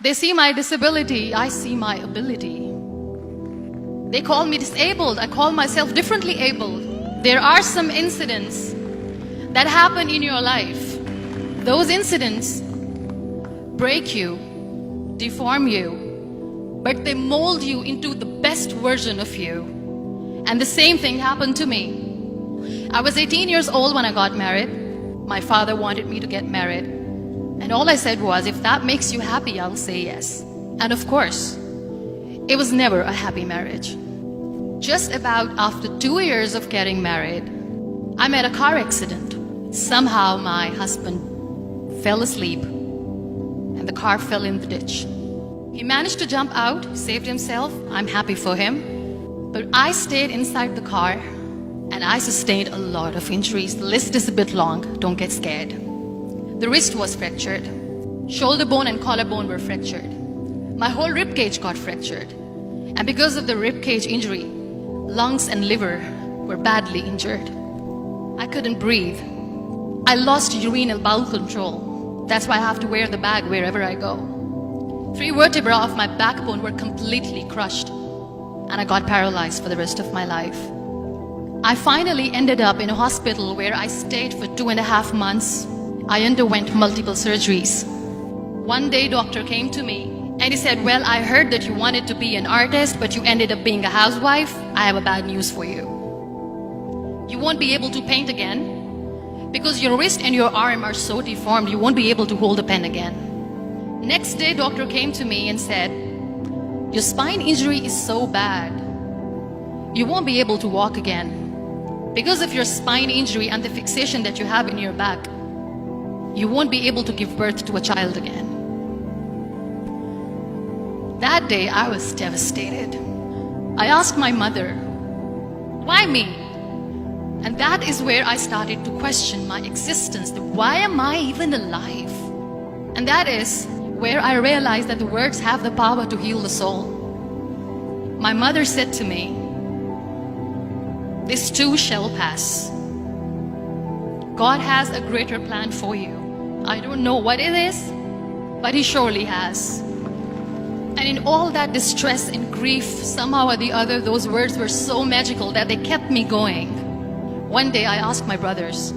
They see my disability, I see my ability. They call me disabled, I call myself differently abled. There are some incidents that happen in your life. Those incidents break you, deform you, but they mold you into the best version of you. And the same thing happened to me. I was 18 years old when I got married. My father wanted me to get married. And all I said was, if that makes you happy, I'll say yes. And of course, it was never a happy marriage. Just about after 2 years of getting married, I met a car accident. Somehow my husband fell asleep and the car fell in the ditch. He managed to jump out, saved himself. I'm happy for him. But I stayed inside the car and I sustained a lot of injuries. The list is a bit long, don't get scared. The wrist was fractured. Shoulder bone and collarbone were fractured. My whole rib cage got fractured. And because of the rib cage injury, lungs and liver were badly injured. I couldn't breathe. I lost urinary bowel control. That's why I have to wear the bag wherever I go. 3 vertebrae of my backbone were completely crushed, and I got paralyzed for the rest of my life. I finally ended up in a hospital where I stayed for 2.5 months. I underwent multiple surgeries. One day, doctor came to me and he said, well, I heard that you wanted to be an artist, but you ended up being a housewife. I have a bad news for you. You won't be able to paint again because your wrist and your arm are so deformed, you won't be able to hold a pen again. Next day, doctor came to me and said, your spine injury is so bad, you won't be able to walk again. Because of your spine injury and the fixation that you have in your back, you won't be able to give birth to a child again. That day, I was devastated. I asked my mother, why me? And that is where I started to question my existence. Why am I even alive? And that is where I realized that the words have the power to heal the soul. My mother said to me, this too shall pass. God has a greater plan for you. I don't know what it is, but He surely has. And in all that distress and grief, somehow or the other, those words were so magical that they kept me going. One day I asked my brothers,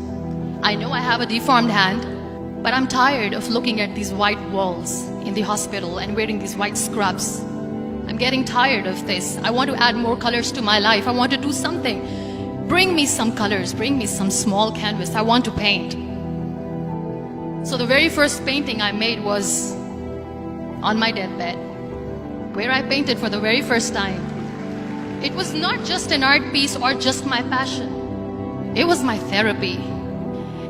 I know I have a deformed hand, but I'm tired of looking at these white walls in the hospital and wearing these white scrubs. I'm getting tired of this. I want to add more colors to my life. I want to do something. Bring me some colors, bring me some small canvas. I want to paint. So the very first painting I made was on my deathbed, where I painted for the very first time. It was not just an art piece or just my passion. It was my therapy.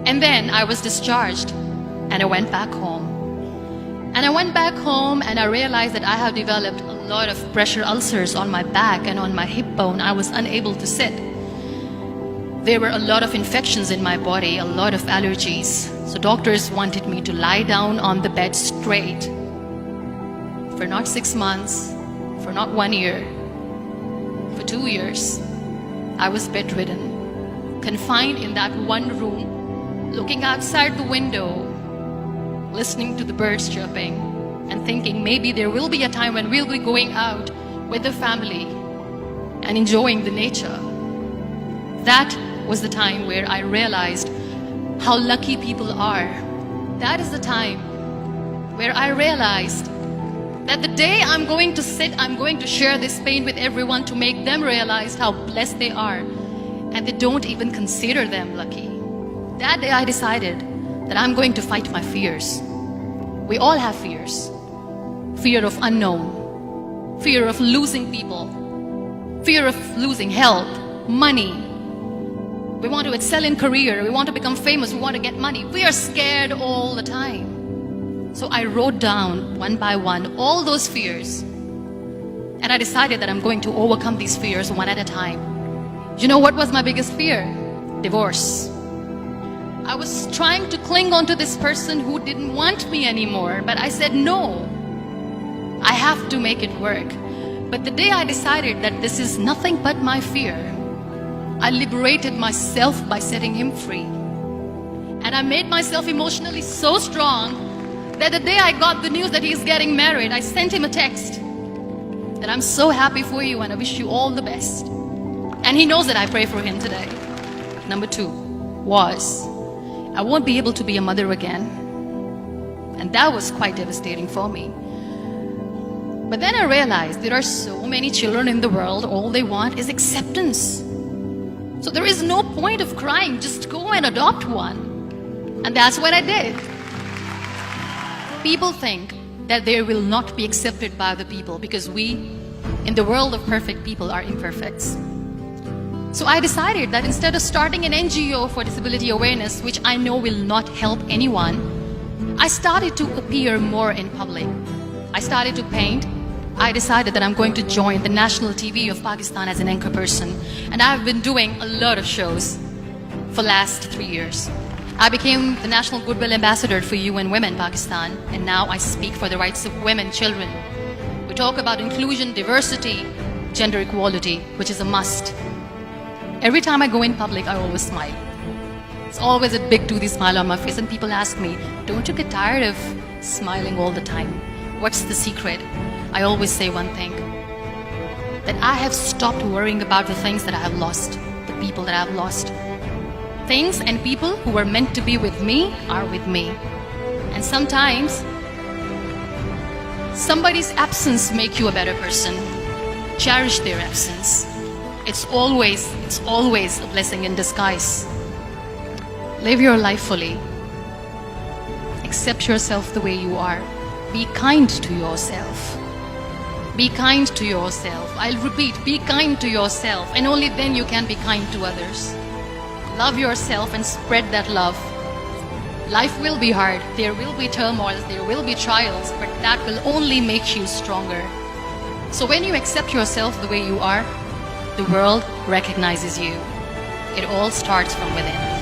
And then I was discharged and I went back home. And I went back home and I realized that I have developed a lot of pressure ulcers on my back and on my hip bone. I was unable to sit. There were a lot of infections in my body, a lot of allergies. So doctors wanted me to lie down on the bed straight for not 6 months, for not 1 year, for 2 years. I was bedridden, confined in that one room, looking outside the window, listening to the birds chirping, and thinking maybe there will be a time when we'll be going out with the family and enjoying the nature. That was the time where I realized how lucky people are. That is the time where I realized that the day I'm going to sit, I'm going to share this pain with everyone to make them realize how blessed they are, and they don't even consider them lucky. That day I decided that I'm going to fight my fears. We all have fears. Fear of unknown, fear of losing people, fear of losing health, money. We want to excel in career, we want to become famous, we want to get money. We are scared all the time. So I wrote down one by one all those fears, and I decided that I'm going to overcome these fears one at a time. You know what was my biggest fear? Divorce. I was trying to cling on to this person who didn't want me anymore, but I said no. I have to make it work. But the day I decided that this is nothing but my fear, I liberated myself by setting him free. And I made myself emotionally so strong that the day I got the news that he's getting married, I sent him a text that I'm so happy for you and I wish you all the best. And he knows that I pray for him today. Number 2 was, I won't be able to be a mother again. And that was quite devastating for me. But then I realized there are so many children in the world, all they want is acceptance. So there is no point of crying, just go and adopt one. And that's what I did. People think that they will not be accepted by the people because we, in the world of perfect people, are imperfects. So I decided that instead of starting an NGO for disability awareness, which I know will not help anyone, I started to appear more in public. I started to paint. I decided that I'm going to join the national TV of Pakistan as an anchor person. And I've been doing a lot of shows for the last 3 years. I became the National Goodwill Ambassador for UN Women Pakistan, and now I speak for the rights of women, children. We talk about inclusion, diversity, gender equality, which is a must. Every time I go in public, I always smile. It's always a big toothy smile on my face, and people ask me, don't you get tired of smiling all the time? What's the secret? I always say one thing, that I have stopped worrying about the things that I have lost, the people that I have lost. Things and people who were meant to be with me are with me. And sometimes, somebody's absence makes you a better person. Cherish their absence. It's always a blessing in disguise. Live your life fully. Accept yourself the way you are. Be kind to yourself. Be kind to yourself. I'll repeat, be kind to yourself, and only then you can be kind to others. Love yourself and spread that love. Life will be hard. There will be turmoils, there will be trials, but that will only make you stronger. So when you accept yourself the way you are, the world recognizes you. It all starts from within.